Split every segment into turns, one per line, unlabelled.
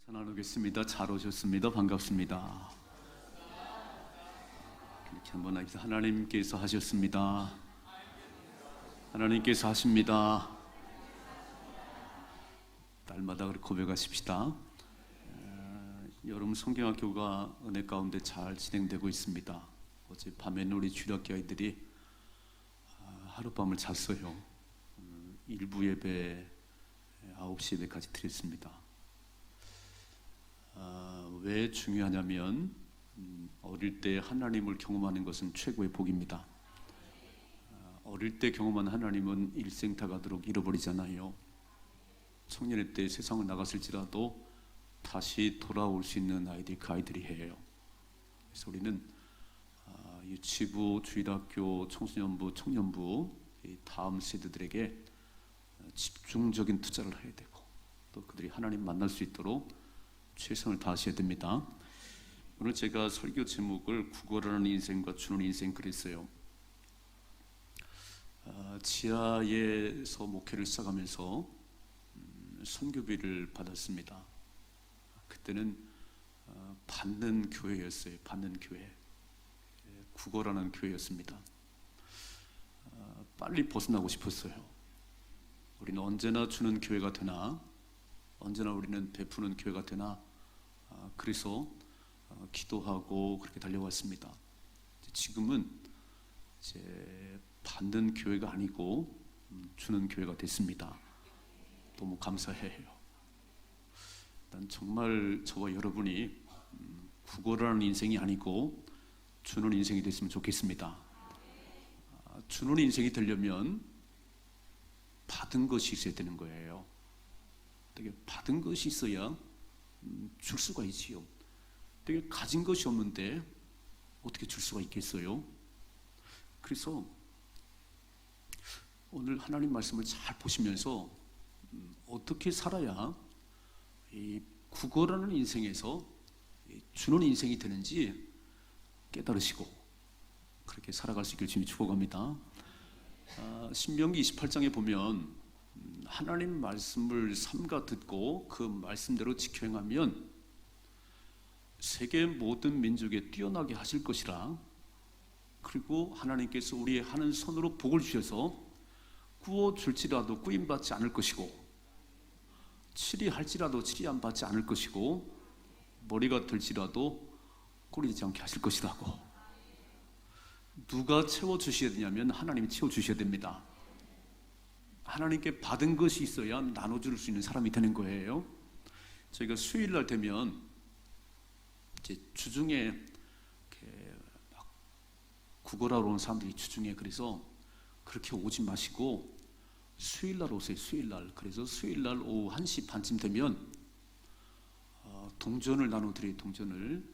나누겠습니다. 잘 오셨습니다. 반갑습니다. 이렇게 한번 하겠습니다. 하나님께서 하셨습니다. 하나님께서 하십니다. 날마다 그렇게 고백하십시다. 여러분, 성경학교가 은혜 가운데 잘 진행되고 있습니다. 어제 밤에는 우리 주일학교 아이들이 하룻밤을 잤어요. 일부 예배 9시 예배까지 드렸습니다. 왜 중요하냐면 어릴 때 하나님을 경험하는 것은 최고의 복입니다. 어릴 때 경험한 하나님은 일생 다 가도록 잃어버리잖아요. 청년의 때 세상을 나갔을지라도 다시 돌아올 수 있는 아이들이 그 아이들이에요. 그래서 우리는 유치부, 주일학교, 청소년부, 청년부 이 다음 세대들에게 집중적인 투자를 해야 되고 또 그들이 하나님 만날 수 있도록 최선을 다하셔야 됩니다. 오늘 제가 설교 제목을 구걸하는 인생과 주는 인생 그랬어요. 지하에서 목회를 시작하면서 선교비를 받았습니다. 그때는 받는 교회였어요. 받는 교회, 구걸하는 교회였습니다. 빨리 벗어나고 싶었어요. 우리는 언제나 주는 교회가 되나, 언제나 우리는 베푸는 교회가 되나, 그래서 기도하고 그렇게 달려왔습니다. 지금은 이제 받는 교회가 아니고 주는 교회가 됐습니다. 너무 감사해요. 난 정말 저와 여러분이 구걸하는 인생이 아니고 주는 인생이 됐으면 좋겠습니다. 주는 인생이 되려면 받은 것이 있어야 되는 거예요. 되게 받은 것이 있어야 줄 수가 있지요. 되게 가진 것이 없는데 어떻게 줄 수가 있겠어요? 그래서 오늘 하나님 말씀을 잘 보시면서 어떻게 살아야 이 구걸하는 인생에서 주는 인생이 되는지 깨달으시고 그렇게 살아갈 수 있길 주님이 축복합니다. 신명기 28장에 보면 하나님 말씀을 삼가 듣고 그 말씀대로 지켜 행하면 세계 모든 민족에 뛰어나게 하실 것이라. 그리고 하나님께서 우리의 하는 손으로 복을 주셔서 구워줄지라도 구임받지 않을 것이고 치리할지라도 치리 안 받지 않을 것이고 머리가 들지라도 꼴이 되지 않게 하실 것이라고. 누가 채워주셔야 되냐면 하나님이 채워주셔야 됩니다. 하나님께 받은 것이 있어야 나눠줄 수 있는 사람이 되는 거예요. 저희가 수요일날 되면 이제 주중에 막 구걸하러 온 사람들이 주중에, 그래서 그렇게 오지 마시고 수요일날 오세요. 수요일날. 그래서 수요일날 오후 1시 반쯤 되면 동전을 나눠드려요. 동전을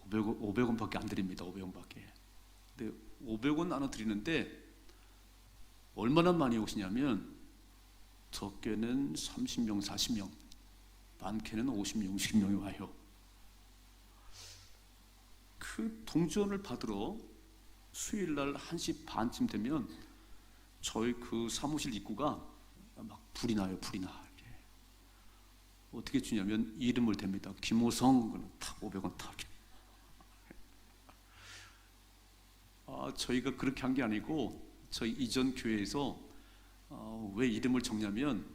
500원밖에 안 드립니다. 500원밖에. 근데 500원 나눠드리는데 얼마나 많이 오시냐면 적게는 30명, 40명, 많게는 50명, 60명이 와요. 그 동전을 받으러 수요일날 1시 반쯤 되면 저희 그 사무실 입구가 막 불이 나요. 불이 나. 어떻게 주냐면 이름을 댑니다. 김호성, 탁 500원 탁. 저희가 그렇게 한 게 아니고 저희 이전 교회에서 왜 이름을 적냐면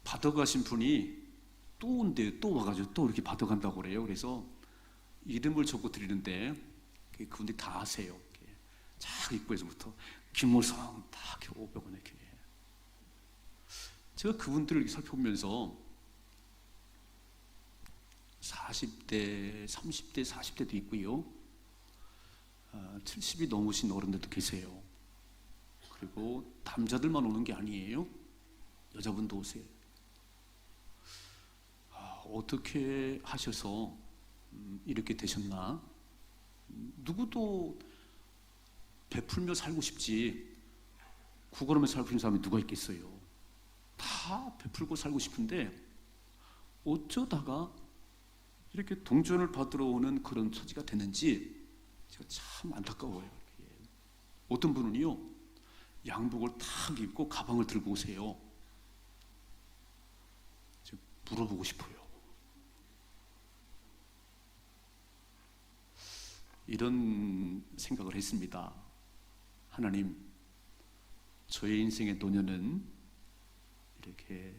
받아가신 분이 또 온대요. 또 와가지고 또 이렇게 받아간다고 그래요. 그래서 이름을 적고 드리는데 그분들이 다 아세요. 쫙 입구에서부터 김호성 딱 500원 이렇게. 제가 그분들을 이렇게 살펴보면서 40대, 30대, 40대도 있고요. 70이 넘으신 어른들도 계세요. 그리고 남자들만 오는 게 아니에요. 여자분도 오세요. 어떻게 하셔서 이렇게 되셨나? 누구도 베풀며 살고 싶지 구걸하며 살고 싶은 사람이 누가 있겠어요? 다 베풀고 살고 싶은데 어쩌다가 이렇게 동전을 받으러 오는 그런 처지가 됐는지 제가 참 안타까워요. 어떤 분은요 양복을 탁 입고 가방을 들고 오세요. 물어보고 싶어요. 이런 생각을 했습니다. 하나님, 저의 인생의 노년은 이렇게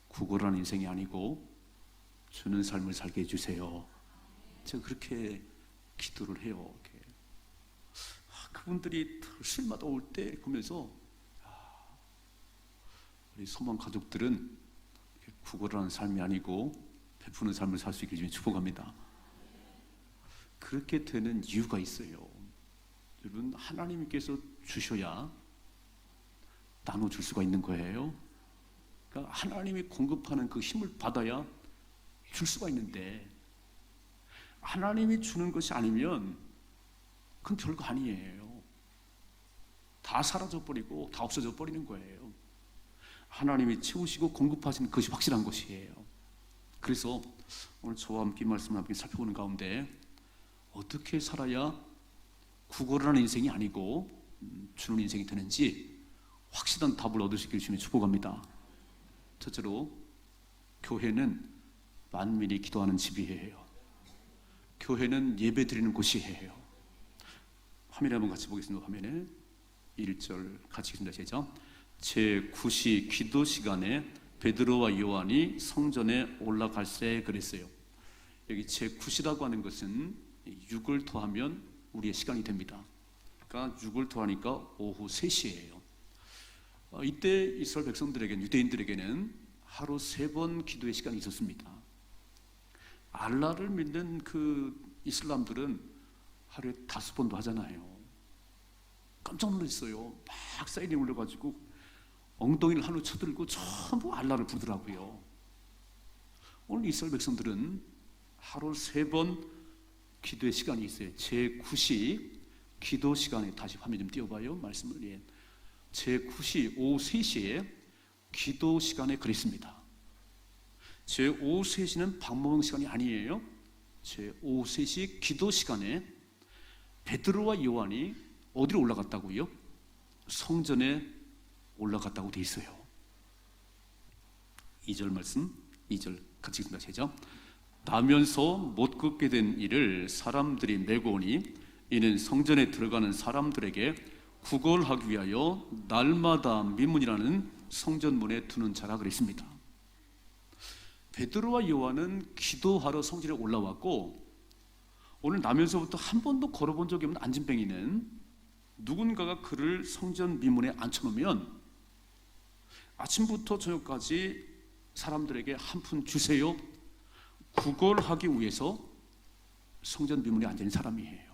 구걸하는 인생이 아니고 주는 삶을 살게 해주세요. 제가 그렇게 기도를 해요. 그분들이 술마다 올 때 보면서 우리 소망 가족들은 구걸하는 삶이 아니고 베푸는 삶을 살 수 있길 주님 축복합니다. 그렇게 되는 이유가 있어요. 여러분, 하나님께서 주셔야 나눠줄 수가 있는 거예요. 그러니까 하나님이 공급하는 그 힘을 받아야 줄 수가 있는데, 하나님이 주는 것이 아니면 그건 별거 아니에요. 다 사라져 버리고 다 없어져 버리는 거예요. 하나님이 채우시고 공급하시는 것이 확실한 것이에요. 그래서 오늘 저와 함께 말씀을 함께 살펴보는 가운데 어떻게 살아야 구걸을 하는 인생이 아니고 주는 인생이 되는지 확실한 답을 얻을 수 있기를 주님의 축복합니다. 첫째로, 교회는 만민이 기도하는 집이에요. 교회는 예배 드리는 곳이에요. 화면에 한번 같이 보겠습니다. 화면에 1절 같이 읽습니다. 시작. 제9시 기도 시간에 베드로와 요한이 성전에 올라갈세 그랬어요. 여기 제9시라고 하는 것은 6을 더하면 우리의 시간이 됩니다. 그러니까 6을 더하니까 오후 3시예요. 이때 이스라엘 백성들에게는, 유대인들에게는 하루 3번 기도의 시간이 있었습니다. 알라를 믿는 그 이슬람들은 하루에 5번도 하잖아요. 깜짝 놀랐어요. 막 사이렌이 울려가지고 엉덩이를 하루 쳐들고 전부 알라를 부르더라고요. 오늘 이스라엘 백성들은 하루 3번 기도의 시간이 있어요. 제9시 기도 시간에, 다시 화면 좀 띄워봐요. 말씀을. 제9시 오후 3시에 기도 시간에 그랬습니다. 제 오후 3시는 밥 먹는 시간이 아니에요. 제 오후 3시 기도 시간에 베드로와 요한이 어디로 올라갔다고요? 성전에 올라갔다고 돼 있어요. 2절 말씀, 2절 같이 읽습니다. 시작. 나면서 못 걷게 된 이를 사람들이 메고 오니 이는 성전에 들어가는 사람들에게 구걸하기 위하여 날마다 미문이라는 성전문에 두는 자라 그랬습니다. 베드로와 요한은 기도하러 성전에 올라왔고, 오늘 나면서부터 한 번도 걸어본 적이 없는 안진뱅이는 누군가가 그를 성전 미문에 앉혀놓으면 아침부터 저녁까지 사람들에게 한 푼 주세요, 구걸하기 위해서 성전 미문에 앉아있는 사람이에요.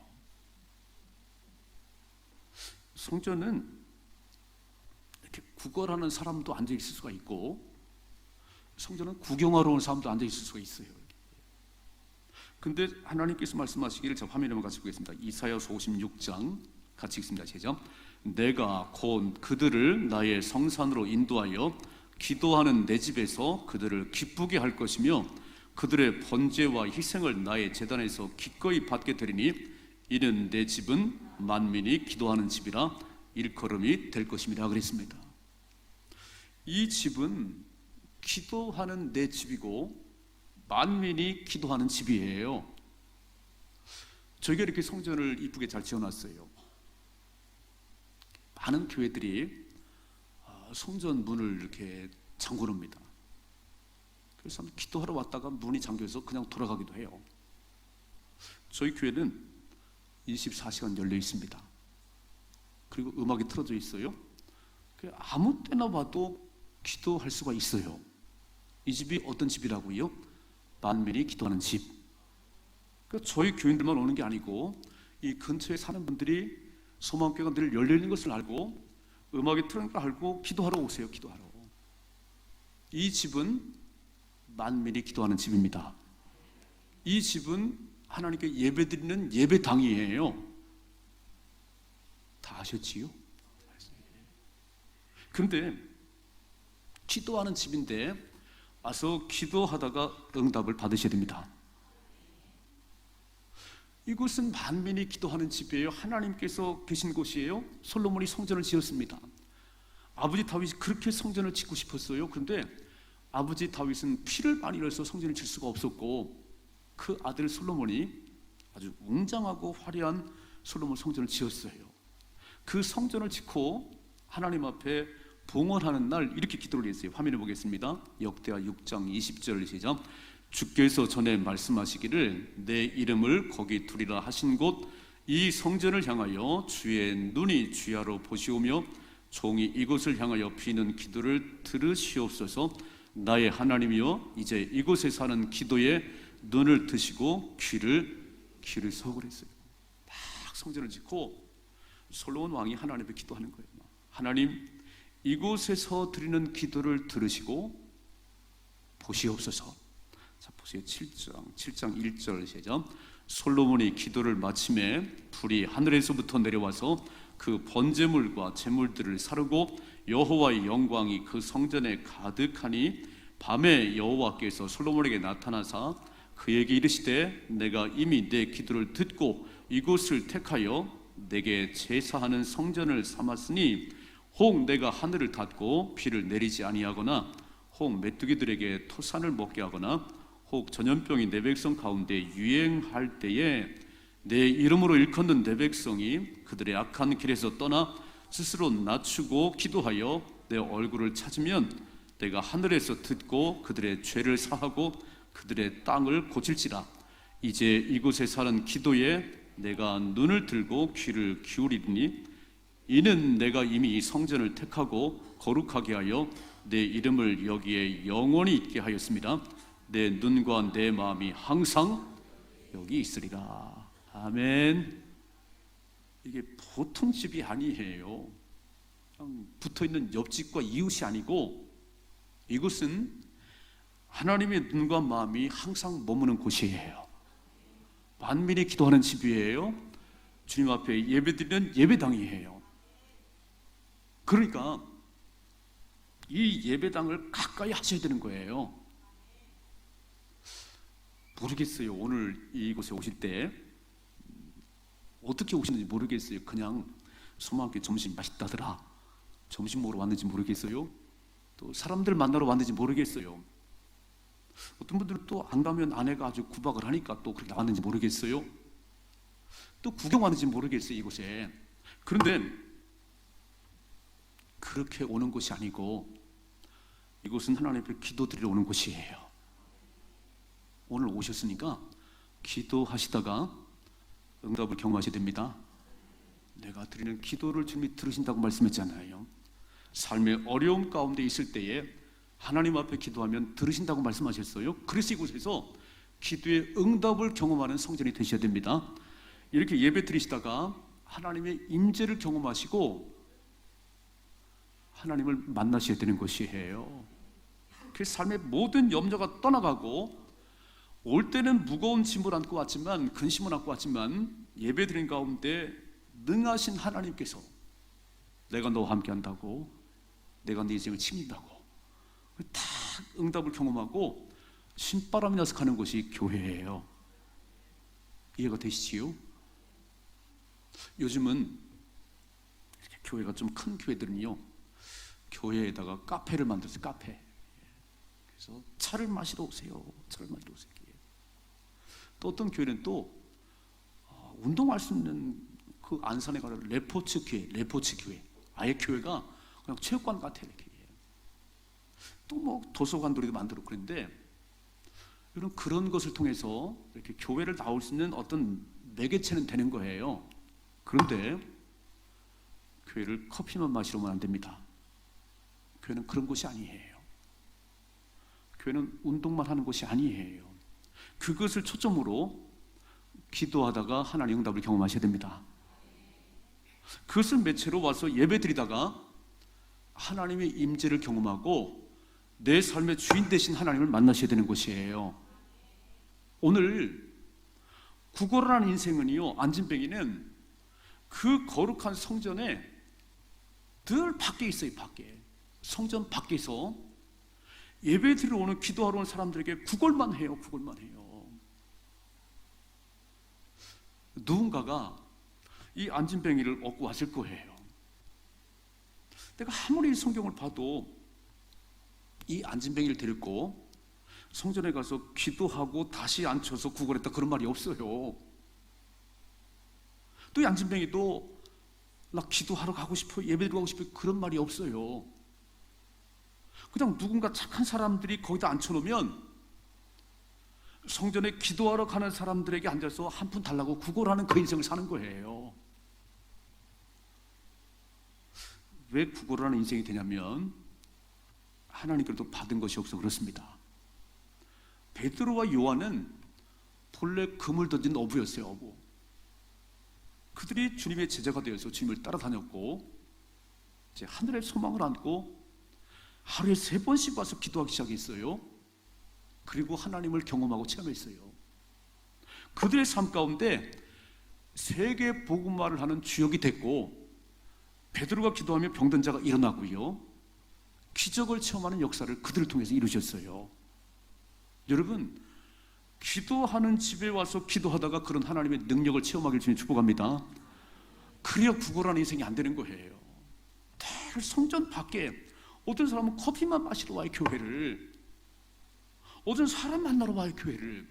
성전은 이렇게 구걸하는 사람도 앉아있을 수가 있고, 성전은 구경하러 온 사람도 앉아있을 수가 있어요. 근데 하나님께서 말씀하시기를, 저 화면에 한번 같이 보겠습니다. 이사야서 56장 같이 읽습니다. 시작. 내가 곧 그들을 나의 성산으로 인도하여 기도하는 내 집에서 그들을 기쁘게 할 것이며 그들의 번제와 희생을 나의 제단에서 기꺼이 받게 되리니 이는 내 집은 만민이 기도하는 집이라 일컬음이 될 것입니다 그랬습니다. 이 집은 기도하는 내 집이고 만민이 기도하는 집이에요. 저희가 이렇게 성전을 이쁘게 잘 지어놨어요. 많은 교회들이 성전 문을 이렇게 잠궈놓습니다. 그래서 기도하러 왔다가 문이 잠겨서 그냥 돌아가기도 해요. 저희 교회는 24시간 열려 있습니다. 그리고 음악이 틀어져 있어요. 아무 때나 봐도 기도할 수가 있어요. 이 집이 어떤 집이라고요? 만민이 기도하는 집. 그러니까 저희 교인들만 오는 게 아니고 이 근처에 사는 분들이 소망교회가 늘 열려 있는 것을 알고 음악이 틀어진 걸 알고 기도하러 오세요. 기도하러. 이 집은 만민이 기도하는 집입니다. 이 집은 하나님께 예배드리는 예배당이에요. 다 아셨지요? 그런데 기도하는 집인데 와서 기도하다가 응답을 받으셔야 됩니다. 이곳은 만민이 기도하는 집이에요. 하나님께서 계신 곳이에요. 솔로몬이 성전을 지었습니다. 아버지 다윗이 그렇게 성전을 짓고 싶었어요. 그런데 아버지 다윗은 피를 많이 흘려서 성전을 질 수가 없었고 그 아들 솔로몬이 아주 웅장하고 화려한 솔로몬 성전을 지었어요. 그 성전을 짓고 하나님 앞에 봉헌하는 날 이렇게 기도를 했어요. 화면에 보겠습니다. 역대하 6장 20절 시작. 주께서 전에 말씀하시기를 내 이름을 거기 두리라 하신 곳 이 성전을 향하여 주의 눈이 주야로 보시오며 종이 이곳을 향하여 비는 기도를 들으시옵소서. 나의 하나님이여 이제 이곳에 사는 기도에 눈을 드시고 귀를 기울이소 그랬어요. 딱 성전을 짓고 솔로몬 왕이 하나님 앞에 기도하는 거예요. 하나님 이곳에서 드리는 기도를 들으시고 보시옵소서. 자 보세요. 7장 1절 시작. 솔로몬이 기도를 마침에 불이 하늘에서부터 내려와서 그 번제물과 제물들을 사르고 여호와의 영광이 그 성전에 가득하니 밤에 여호와께서 솔로몬에게 나타나사 그에게 이르시되 내가 이미 내 기도를 듣고 이곳을 택하여 내게 제사하는 성전을 삼았으니 혹 내가 하늘을 닫고 비를 내리지 아니하거나 혹 메뚜기들에게 토산을 먹게 하거나 혹 전염병이 내 백성 가운데 유행할 때에 내 이름으로 일컫는 내 백성이 그들의 악한 길에서 떠나 스스로 낮추고 기도하여 내 얼굴을 찾으면 내가 하늘에서 듣고 그들의 죄를 사하고 그들의 땅을 고칠지라. 이제 이곳에 사는 기도에 내가 눈을 들고 귀를 기울이니 이는 내가 이미 이 성전을 택하고 거룩하게 하여 내 이름을 여기에 영원히 있게 하였습니다. 내 눈과 내 마음이 항상 여기 있으리라. 아멘. 이게 보통 집이 아니에요. 그냥 붙어있는 옆집과 이웃이 아니고 이곳은 하나님의 눈과 마음이 항상 머무는 곳이에요. 만민이 기도하는 집이에요. 주님 앞에 예배드리는 예배당이에요. 그러니까 이 예배당을 가까이 하셔야 되는 거예요. 모르겠어요. 오늘 이곳에 오실 때 어떻게 오시는지 모르겠어요. 그냥 소망교회 점심 맛있다더라. 점심 먹으러 왔는지 모르겠어요. 또 사람들 만나러 왔는지 모르겠어요. 어떤 분들은 또 안 가면 아내가 아주 구박을 하니까 또 그렇게 나왔는지 모르겠어요. 또 구경 왔는지 모르겠어요. 이곳에. 그런데 그렇게 오는 곳이 아니고 이곳은 하나님 앞에 기도드리러 오는 곳이에요. 오늘 오셨으니까 기도하시다가 응답을 경험하셔야 됩니다. 내가 드리는 기도를 주님이 들으신다고 말씀했잖아요. 삶의 어려움 가운데 있을 때에 하나님 앞에 기도하면 들으신다고 말씀하셨어요. 그래서 이곳에서 기도의 응답을 경험하는 성전이 되셔야 됩니다. 이렇게 예배 드리시다가 하나님의 임재를 경험하시고 하나님을 만나셔야 되는 것이에요. 그 삶의 모든 염려가 떠나가고 올 때는 무거운 짐을 안고 왔지만 근심을 안고 왔지만 예배 드린 가운데 능하신 하나님께서 내가 너와 함께 한다고 내가 네 인생을 책임진다고 다 응답을 경험하고 신바람이 나서 가는 곳이 교회예요. 이해가 되시지요? 요즘은 교회가 좀 큰 교회들은요 교회에다가 카페를 만들었어요. 카페. 그래서 차를 마시러 오세요. 차를 마시러 오세요. 또 어떤 교회는 또 운동할 수 있는 그 안산에 가는 레포츠 교회. 아예 교회가 그냥 체육관 같아요. 이렇게. 또 뭐 도서관들도 만들고 그런데 이런 그런 것을 통해서 이렇게 교회를 나올 수 있는 어떤 매개체는 되는 거예요. 그런데 교회를 커피만 마시러 오면 안 됩니다. 교회는 그런 곳이 아니에요. 교회는 운동만 하는 곳이 아니에요. 그것을 초점으로 기도하다가 하나님의 응답을 경험하셔야 됩니다. 그것을 매체로 와서 예배드리다가 하나님의 임재를 경험하고 내 삶의 주인 되신 하나님을 만나셔야 되는 곳이에요. 오늘 구걸하는 인생은요, 안진뱅이는 그 거룩한 성전에 늘 밖에 있어요. 밖에. 성전 밖에서 예배드리러 오는 기도하러 오는 사람들에게 구걸만 해요. 구걸만 해요. 누군가가 이 안진뱅이를 얻고 왔을 거예요. 내가 아무리 성경을 봐도 이 안진뱅이를 데리고 성전에 가서 기도하고 다시 앉혀서 구걸했다 그런 말이 없어요. 또 이 안진뱅이도 나 기도하러 가고 싶어, 예배드리러 가고 싶어 그런 말이 없어요. 그냥 누군가 착한 사람들이 거기다 앉혀놓으면 성전에 기도하러 가는 사람들에게 앉아서 한 푼 달라고 구걸하는 그 인생을 사는 거예요. 왜 구걸을 하는 인생이 되냐면 하나님께로부터 받은 것이 없어 그렇습니다. 베드로와 요한은 본래 금을 던진 어부였어요. 어부. 그들이 주님의 제자가 되어서 주님을 따라다녔고 이제 하늘의 소망을 안고 하루에 3번씩 와서 기도하기 시작했어요. 그리고 하나님을 경험하고 체험했어요. 그들의 삶 가운데 세계 복음화를 하는 주역이 됐고 베드로가 기도하며 병든 자가 일어나고요, 기적을 체험하는 역사를 그들을 통해서 이루셨어요. 여러분, 기도하는 집에 와서 기도하다가 그런 하나님의 능력을 체험하길 주님 축복합니다. 그래야 구걸하는 인생이 안 되는 거예요. 늘 성전 밖에 어떤 사람은 커피만 마시러 와요, 교회를. 어떤 사람 만나러 와요, 교회를.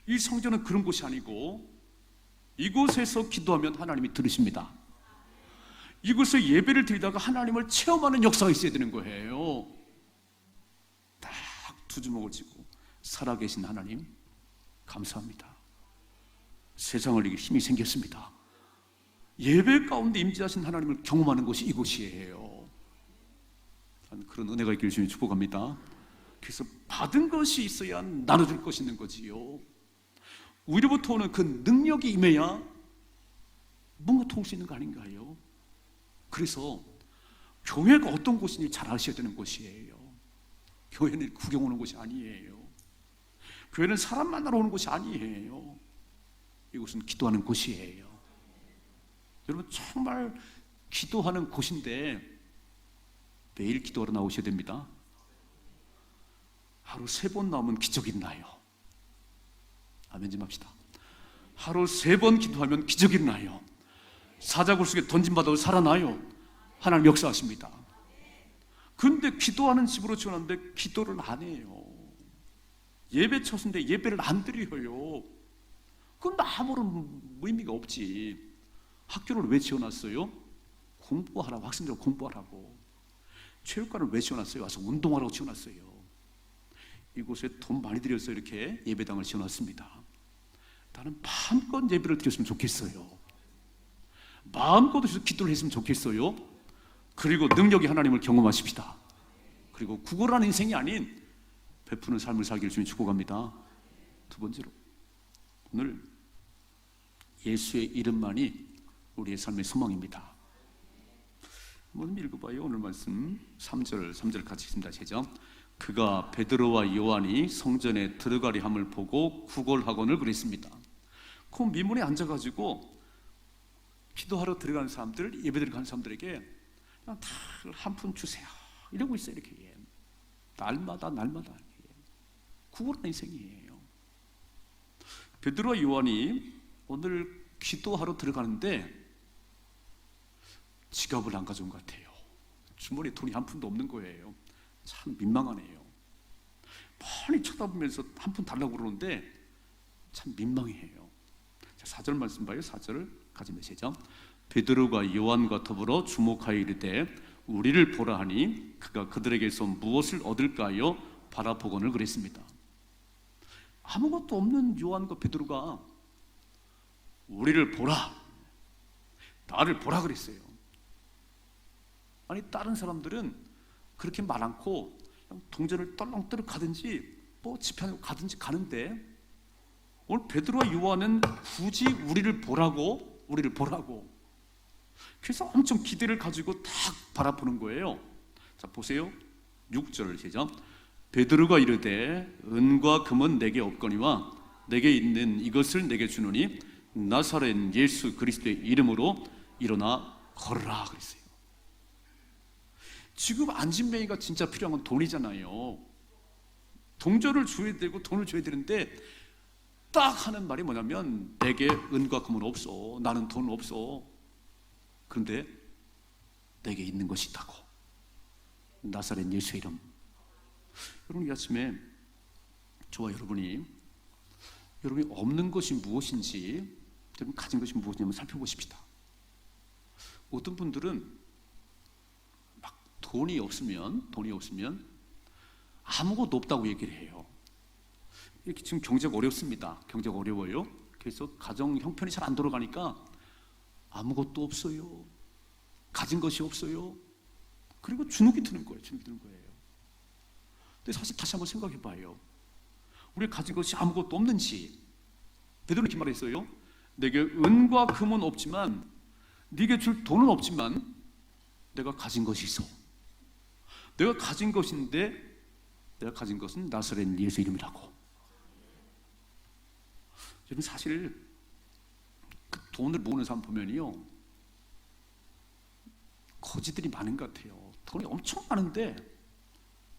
이 성전은 그런 곳이 아니고 이곳에서 기도하면 하나님이 들으십니다. 이곳에 예배를 드리다가 하나님을 체험하는 역사가 있어야 되는 거예요. 딱 두 주먹을 쥐고 살아계신 하나님 감사합니다. 세상을 이길 힘이 생겼습니다. 예배 가운데 임재하신 하나님을 경험하는 곳이 이곳이에요. 그런 은혜가 있기를 주님 축복합니다. 그래서 받은 것이 있어야 나눠줄 것이 있는 거지요. 우리로부터 오는 그 능력이 임해야 뭔가 도울 수 있는 거 아닌가요? 그래서 교회가 어떤 곳인지 잘 아셔야 되는 곳이에요. 교회는 구경 오는 곳이 아니에요. 교회는 사람 만나러 오는 곳이 아니에요. 이곳은 기도하는 곳이에요. 여러분, 정말 기도하는 곳인데 매일 기도하러 나오셔야 됩니다. 하루 3번 나오면 기적이 있나요? 아멘 좀 합시다. 하루 3번 기도하면 기적이 있나요? 사자굴 속에 던짐받아도 살아나요. 하나님 역사하십니다. 그런데 기도하는 집으로 지원하는데 기도를 안 해요. 예배 쳤는데 예배를 안 드려요. 그건 아무런 의미가 없지. 학교를 왜 지어놨어요? 공부하라고, 학생들 공부하라고. 체육관을 왜 지어놨어요? 와서 운동하라고 지어놨어요. 이곳에 돈 많이 들여서 이렇게 예배당을 지어놨습니다. 나는 마음껏 예배를 드렸으면 좋겠어요. 마음껏 기도를 했으면 좋겠어요. 그리고 능력이 하나님을 경험하십시다. 그리고 구걸하는 인생이 아닌 베푸는 삶을 살기를 주님 축복합니다. 두 번째로, 오늘 예수의 이름만이 우리의 삶의 소망입니다. 한번 읽어봐요. 오늘 말씀 3절 같이 읽습니다. 시작. 그가 베드로와 요한이 성전에 들어가려 함을 보고 구걸하거늘 그랬습니다. 그 미문에 앉아가지고 기도하러 들어가는 사람들, 예배드리러 가는 사람들에게 그냥 다 한 푼 주세요 이러고 있어요. 이렇게 날마다 구걸하는 인생이에요. 베드로와 요한이 오늘 기도하러 들어가는데 지갑을 안 가져온 것 같아요. 주머니에 돈이 한 푼도 없는 거예요. 참 민망하네요. 뻔히 쳐다보면서 한 푼 달라고 그러는데 참 민망해요. 자, 4절 말씀 봐요. 4절 같이 메시죠. 베드로가 요한과 더불어 주목하여 이르되 우리를 보라 하니 그가 그들에게서 무엇을 얻을까요? 바라보거늘 그랬습니다. 아무것도 없는 요한과 베드로가 우리를 보라, 나를 보라 그랬어요. 아니, 다른 사람들은 그렇게 말 않고 그냥 동전을 떨렁떨렁 가든지 뭐 집회하고 가든지 가는데 오늘 베드로와 요한은 굳이 우리를 보라고 그래서 엄청 기대를 가지고 딱 바라보는 거예요. 자, 보세요. 6절 시작. 베드로가 이르되 은과 금은 내게 없거니와 내게 있는 이것을 내게 주노니 나사렛 예수 그리스도의 이름으로 일어나 걸으라 그랬어요. 지금 안진뱅이가 진짜 필요한 건 돈이잖아요. 동전을 줘야 되고 돈을 줘야 되는데 딱 하는 말이 뭐냐면 내게 은과 금은 없어. 나는 돈 없어. 그런데 내게 있는 것이 있다고. 나사렛 예수의 이름 여러분, 이 아침에 저와 여러분이 없는 것이 무엇인지, 여러분 가진 것이 무엇인지 한번 살펴보십시다. 어떤 분들은 막 돈이 없으면 아무것도 없다고 얘기를 해요. 이렇게 지금 경제가 어렵습니다. 경제가 어려워요. 그래서 가정 형편이 잘 안 돌아가니까 아무것도 없어요. 가진 것이 없어요. 그리고 주눅이 드는 거예요. 근데 사실 다시 한번 생각해 봐요. 우리가 가진 것이 아무것도 없는지. 베드로는 이렇게 말했어요. 내게 은과 금은 없지만, 네게 줄 돈은 없지만 내가 가진 것이 있어. 내가 가진 것인데, 내가 가진 것은 나사렛 예수 이름이라고. 여러분, 사실 그 돈을 모으는 사람 보면요, 거지들이 많은 것 같아요. 돈이 엄청 많은데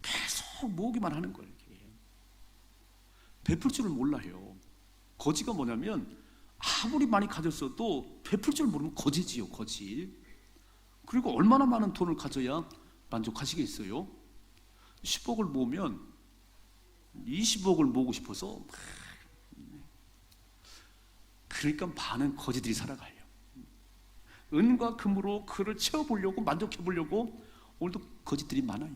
계속 모으기만 하는 거예요. 이렇게. 베풀 줄을 몰라요. 거지가 뭐냐면 아무리 많이 가졌어도 베풀 줄 모르면 거지지요, 거지. 그리고 얼마나 많은 돈을 가져야 만족하시겠어요? 10억을 모으면 20억을 모으고 싶어서, 그러니까 많은 거지들이 살아가요. 은과 금으로 그를 채워보려고, 만족해보려고 오늘도 거지들이 많아요.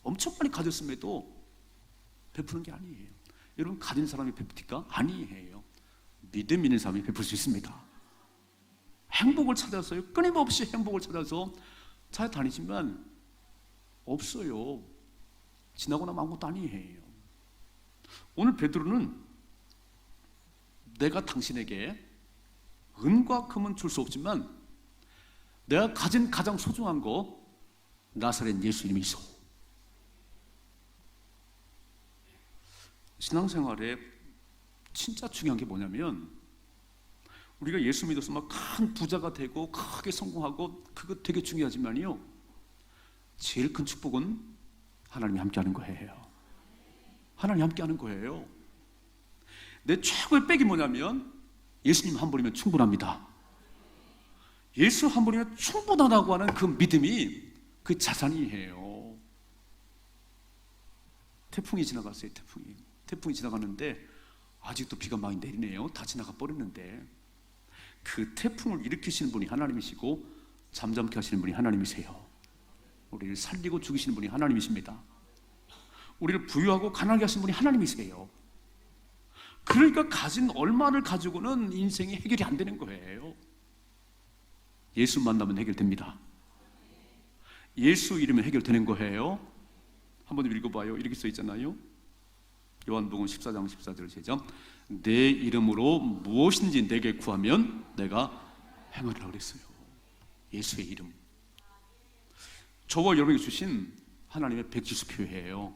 엄청 많이 가졌음에도 베푸는 게 아니에요. 여러분, 가진 사람이 베풉니까? 아니에요. 믿음 있는 사람이 베풀 수 있습니다. 행복을 찾아서요, 끊임없이 행복을 찾아서 찾아다니지만 없어요. 지나고 나면 아무것도 아니에요. 오늘 베드로는 내가 당신에게 은과 금은 줄 수 없지만 내가 가진 가장 소중한 거, 나사렛 예수 이름이 있어. 신앙생활에 진짜 중요한 게 뭐냐면, 우리가 예수 믿어서 막 큰 부자가 되고 크게 성공하고, 그거 되게 중요하지만요, 제일 큰 축복은 하나님이 함께하는 거예요. 하나님이 함께하는 거예요. 내 최고의 백이 뭐냐면 예수님 한 분이면 충분합니다. 예수 한 분이면 충분하다고 하는 그 믿음이 그 자산이에요. 태풍이 지나갔어요. 태풍이 지나갔는데 아직도 비가 많이 내리네요. 다 지나가 버렸는데, 그 태풍을 일으키시는 분이 하나님이시고 잠잠케 하시는 분이 하나님이세요. 우리를 살리고 죽이시는 분이 하나님이십니다. 우리를 부유하고 가난하게 하시는 분이 하나님이세요. 그러니까 가진 얼마를 가지고는 인생이 해결이 안 되는 거예요. 예수 만나면 해결됩니다. 예수 이름에 해결되는 거예요. 한번 읽어봐요. 이렇게 써 있잖아요. 요한복음 14장 14절 시작. 내 이름으로 무엇인지 내게 구하면 내가 행하리라 그랬어요. 예수의 이름. 저와 여러분에게 주신 하나님의 백지수표예요.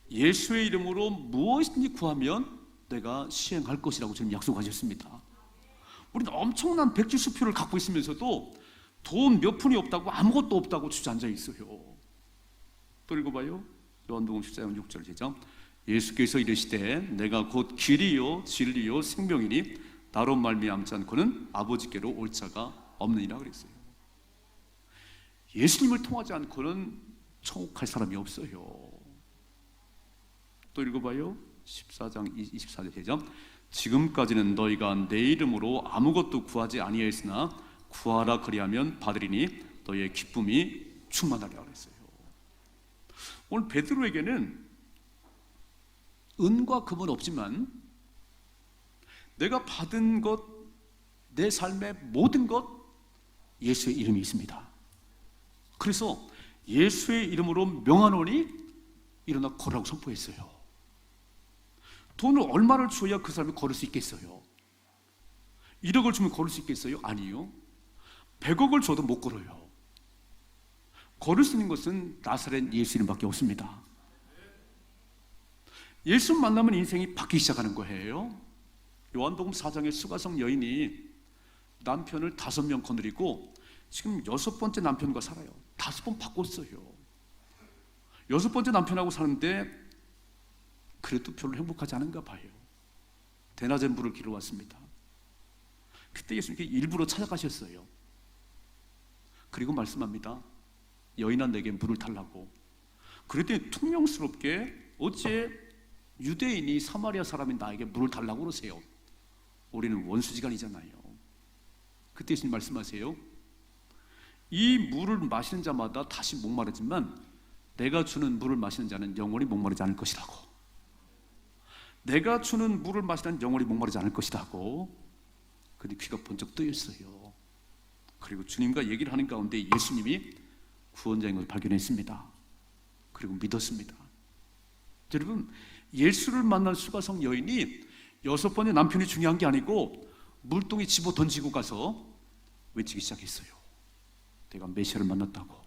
예수의 이름으로 무엇인지 구하면 내가 시행할 것이라고 지금 약속하셨습니다. 우리는 엄청난 백지수표를 갖고 있으면서도 돈 몇 푼이 없다고, 아무것도 없다고 주저앉아 있어요. 또 읽어봐요. 요한복음 14장 6절 시작. 예수께서 이르시되 내가 곧 길이요 진리요 생명이니 나로 말미암지 않고는 아버지께로 올 자가 없느니라 그랬어요. 예수님을 통하지 않고는 천국 갈 사람이 없어요. 또 읽어봐요. 14장 24절 시작. 지금까지는 너희가 내 이름으로 아무것도 구하지 아니하였으나 구하라 그리하면 받으리니 너희의 기쁨이 충만하리라 그랬어요. 오늘 베드로에게는 은과 금은 없지만 내가 받은 것, 내 삶의 모든 것, 예수의 이름이 있습니다. 그래서 예수의 이름으로 명하노니 일어나 걸으라고 선포했어요. 돈을 얼마를 줘야 그 사람이 걸을 수 있겠어요? 1억을 주면 걸을 수 있겠어요? 아니요. 100억을 줘도 못 걸어요. 걸을 수 있는 것은 나사렛 예수 이름밖에 없습니다. 예수 만나면 인생이 바뀌기 시작하는 거예요. 요한복음 4장의 수가성 여인이 남편을 5명 거느리고 지금 6번째 남편과 살아요. 5번 바꿨어요. 6번째 남편하고 사는데 그래도 별로 행복하지 않은가 봐요. 대낮에 물을 길어 왔습니다. 그때 예수님께 일부러 찾아가셨어요. 그리고 말씀합니다. 여인아 내게 물을 달라고. 그랬더니 퉁명스럽게 어째 유대인이 사마리아 사람인 나에게 물을 달라고 그러세요? 우리는 원수지간이잖아요. 그때 예수님 말씀하세요. 이 물을 마시는 자마다 다시 목마르지만 내가 주는 물을 마시는 자는 영원히 목마르지 않을 것이라고. 내가 주는 물을 마시는 영원히 목마르지 않을 것이라고. 근데 귀가 번쩍 뜨였어요. 그리고 주님과 얘기를 하는 가운데 예수님이 구원자인 것을 발견했습니다. 그리고 믿었습니다. 여러분, 예수를 만난 수가성 여인이 6번의 남편이 중요한 게 아니고 물동에 집어 던지고 가서 외치기 시작했어요. 내가 메시아를 만났다고.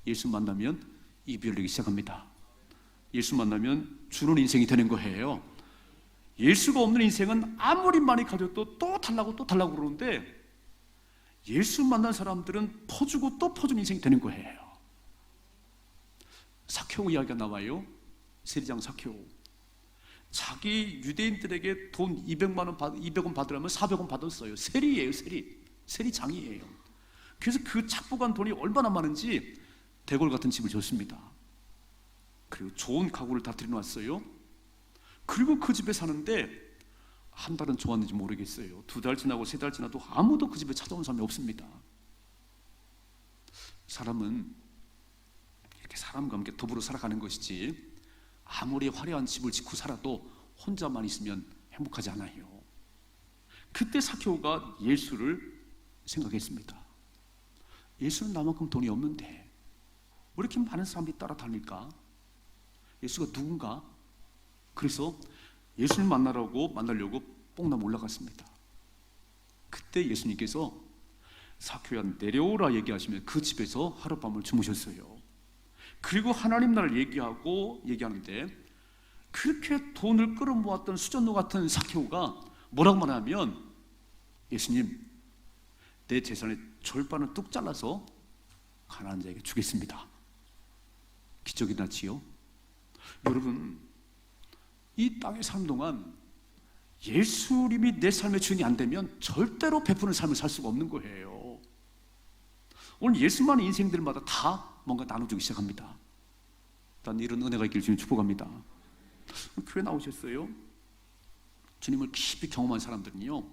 예수 만나면 입이 열리기 시작합니다. 예수 만나면 주는 인생이 되는 거예요. 예수가 없는 인생은 아무리 많이 가져도 또 달라고 또 달라고 그러는데 예수 만난 사람들은 퍼주고 또 퍼주는 인생이 되는 거예요. 사케오 이야기가 나와요. 세리장 사케오. 자기 유대인들에게 돈 200원 받으려면 400원 받았어요. 세리예요, 세리. 세리장이에요. 그래서 그 착복한 돈이 얼마나 많은지 대궐 같은 집을 줬습니다. 그리고 좋은 가구를 다 들여놨어요. 그리고 그 집에 사는데 한 달은 좋았는지 모르겠어요. 2달 지나고 3달 지나도 아무도 그 집에 찾아온 사람이 없습니다. 사람은 이렇게 사람과 함께 더불어 살아가는 것이지 아무리 화려한 집을 짓고 살아도 혼자만 있으면 행복하지 않아요. 그때 사케오가 예수를 생각했습니다. 예수는 나만큼 돈이 없는데 왜 이렇게 많은 사람들이 따라다닐까? 예수가 누군가? 그래서 예수를 만나려고 뽕나무 올라갔습니다. 그때 예수님께서 사케오야 내려오라 얘기하시면 그 집에서 하룻밤을 주무셨어요. 그리고 하나님 나라를 얘기하는데 그렇게 돈을 끌어모았던 수전노 같은 사케오가 뭐라고 말하면 예수님, 내 재산의 절반을 뚝 잘라서 가난한 자에게 주겠습니다. 기적이 났지요. 여러분, 이 땅에 사는 동안 예수님이 내 삶의 주인이 안 되면 절대로 베푸는 삶을 살 수가 없는 거예요. 오늘 예수만의 인생들마다 다 뭔가 나눠주기 시작합니다. 일단 이런 은혜가 있길 주님 축복합니다. 교회 나오셨어요? 주님을 깊이 경험한 사람들은요,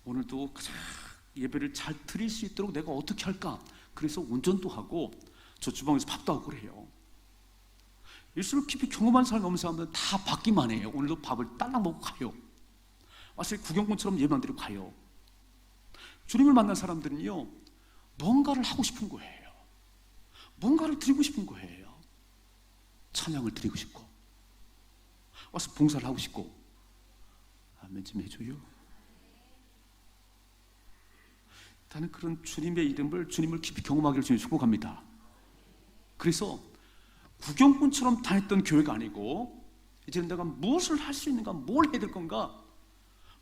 오늘도 가장 예배를 잘 드릴 수 있도록 내가 어떻게 할까? 그래서 운전도 하고 저 주방에서 밥도 하고 그래요. 예수를 깊이 경험한 사람이 없는 사람들은 다 받기만 해요. 오늘도 밥을 딸랑 먹고 가요. 와서 구경꾼처럼 예배만 드리고 가요. 주님을 만난 사람들은요, 뭔가를 하고 싶은 거예요. 뭔가를 드리고 싶은 거예요. 찬양을 드리고 싶고 와서 봉사를 하고 싶고. 아멘 좀 해줘요. 나는 그런 주님의 주님을 깊이 경험하기를 주님 축복합니다. 그래서 구경꾼처럼 다녔던 교회가 아니고 이제는 내가 무엇을 할 수 있는가, 뭘 해야 될 건가,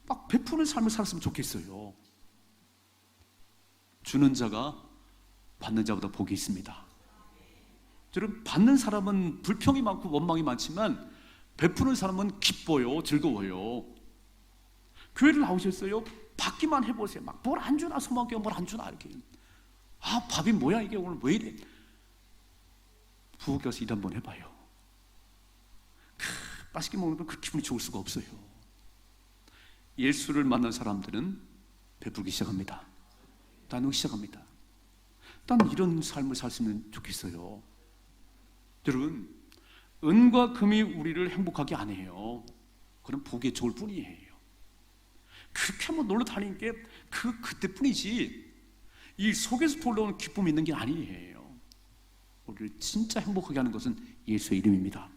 막 베푸는 삶을 살았으면 좋겠어요. 주는 자가 받는 자보다 복이 있습니다. 여러분, 받는 사람은 불평이 많고 원망이 많지만 베푸는 사람은 기뻐요, 즐거워요. 교회를 나오셨어요? 받기만 해보세요. 막 뭘 안 주나, 소망교회 뭘 안 주나 이렇게. 아, 밥이 뭐야 이게 오늘 왜 이래? 부엌에 가서 일 한번 해봐요. 맛있게 먹는 건 그 기분이 좋을 수가 없어요. 예수를 만난 사람들은 베풀기 시작합니다. 나누기 시작합니다. 난 이런 삶을 살았으면 좋겠어요. 여러분, 은과 금이 우리를 행복하게 안 해요. 그건 복에 좋을 뿐이에요. 그렇게 한번 놀러 다니는 게 그때뿐이지 이 속에서 올라오는 기쁨이 있는 게 아니에요. 우리를 진짜 행복하게 하는 것은 예수의 이름입니다.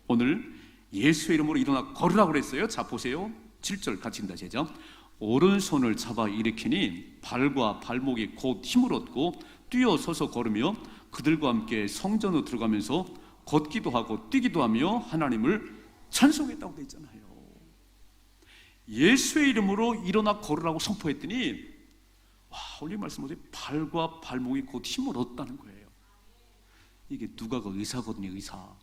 오늘 예수의 이름으로 일어나 걸으라고 그랬어요. 자 보세요. 7절 같이 읽다 제자. 오른손을 잡아 일으키니 발과 발목이 곧 힘을 얻고 뛰어서서 걸으며 그들과 함께 성전으로 들어가면서 걷기도 하고 뛰기도 하며 하나님을 찬송했다고 되어 있잖아요. 예수의 이름으로 일어나 걸으라고 선포했더니 와, 오늘 말씀보세요. 발과 발목이 곧 힘을 얻었다는 거예요. 이게 누가가 의사거든요. 의사.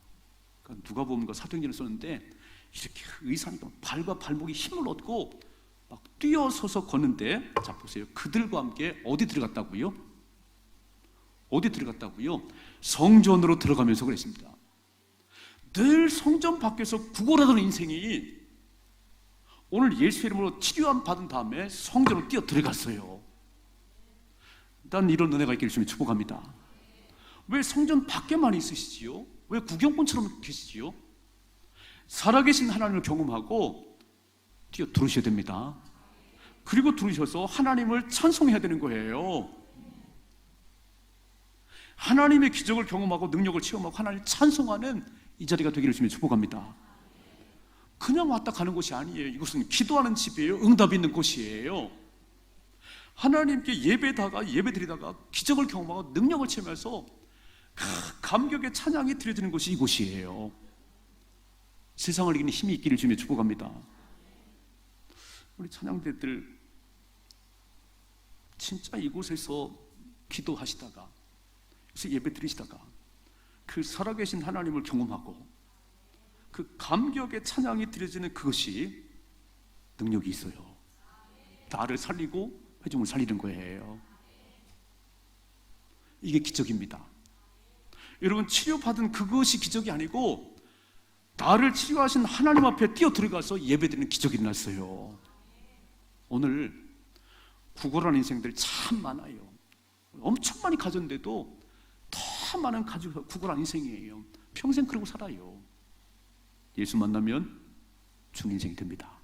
그러니까 누가복음과 사도행전을 썼는데 이렇게 의사니까 발과 발목이 힘을 얻고 막 뛰어서서 걷는데, 자 보세요. 그들과 함께 어디 들어갔다고요? 어디 들어갔다고요? 성전으로 들어가면서 그랬습니다. 늘 성전 밖에서 구걸하던 인생이 오늘 예수 이름으로 치료함 받은 다음에 성전으로 뛰어 들어갔어요. 난 이런 은혜가 있기를 주님 축복합니다. 왜 성전 밖에만 있으시지요? 왜 구경꾼처럼 계시지요? 살아계신 하나님을 경험하고 뛰어 들어오셔야 됩니다. 그리고 들으셔서 하나님을 찬송해야 되는 거예요. 하나님의 기적을 경험하고 능력을 체험하고 하나님을 찬송하는 이 자리가 되기를 주님 축복합니다. 그냥 왔다 가는 곳이 아니에요. 이곳은 기도하는 집이에요. 응답이 있는 곳이에요. 하나님께 예배드리다가 기적을 경험하고 능력을 체험해서 감격의 찬양이 드려지는 곳이 이곳이에요. 세상을 이기는 힘이 있기를 주님 축복합니다. 우리 찬양대들 진짜 이곳에서 기도하시다가 예배 드리시다가 그 살아계신 하나님을 경험하고 그 감격의 찬양이 드려지는 그것이 능력이 있어요. 나를 살리고 회중을 살리는 거예요. 이게 기적입니다. 여러분, 치료받은 그것이 기적이 아니고 나를 치료하신 하나님 앞에 뛰어 들어가서 예배드리는 기적이 일어났어요. 오늘 구걸하는 인생들이 참 많아요. 엄청 많이 가졌는데도 더 많은 가지고 구걸하는 인생이에요. 평생 그러고 살아요. 예수 만나면 좋은 인생이 됩니다.